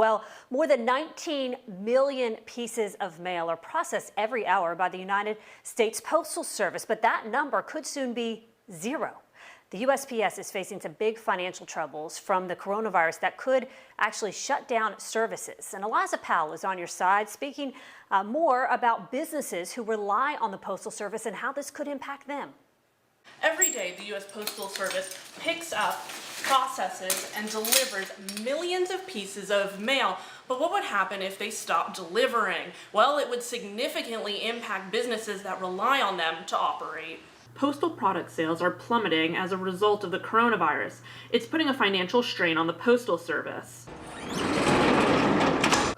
Well, more than 19 million pieces of mail are processed every hour by the United States Postal Service, but that number could soon be zero. The USPS is facing some big financial troubles from the coronavirus that could actually shut down services. And Eliza Powell is on your side, speaking more about businesses who rely on the Postal Service and how this could impact them. Every day, the U.S. Postal Service picks up, processes, and delivers millions of pieces of mail. But what would happen if they stopped delivering? Well, it would significantly impact businesses that rely on them to operate. Postal product sales are plummeting as a result of the coronavirus. It's putting a financial strain on the Postal Service.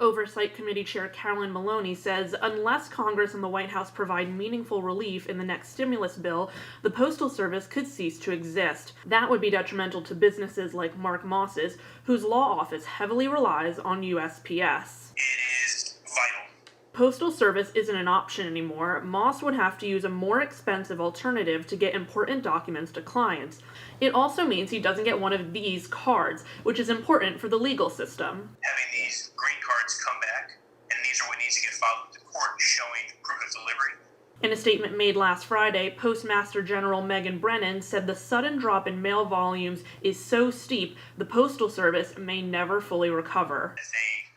Oversight Committee Chair Carolyn Maloney says unless Congress and the White House provide meaningful relief in the next stimulus bill, the Postal Service could cease to exist. That would be detrimental to businesses like Mark Moss's, whose law office heavily relies on USPS. It is vital. Postal Service isn't an option anymore. Moss would have to use a more expensive alternative to get important documents to clients. It also means he doesn't get one of these cards, which is important for the legal system. Having these green cards come back, and these are what needs to get filed with the court showing proof of delivery. In a statement made last Friday, Postmaster General Megan Brennan said the sudden drop in mail volumes is so steep, the Postal Service may never fully recover. If they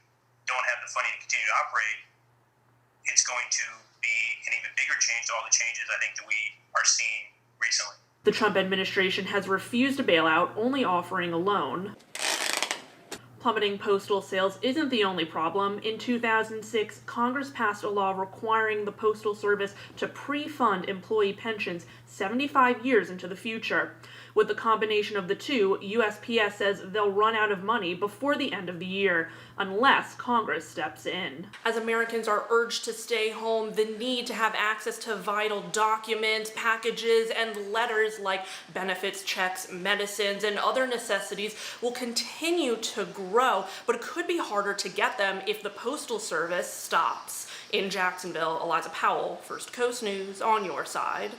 don't have the funding to continue to operate, it's going to be an even bigger change to all the changes I think that we are seeing recently. The Trump administration has refused a bailout, only offering a loan. Plummeting postal sales isn't the only problem. In 2006, Congress passed a law requiring the Postal Service to pre-fund employee pensions 75 years into the future. With the combination of the two, USPS says they'll run out of money before the end of the year, unless Congress steps in. As Americans are urged to stay home, the need to have access to vital documents, packages, and letters like benefits checks, medicines, and other necessities will continue to grow, but it could be harder to get them if the Postal Service stops. In Jacksonville, Eliza Powell, First Coast News, on your side.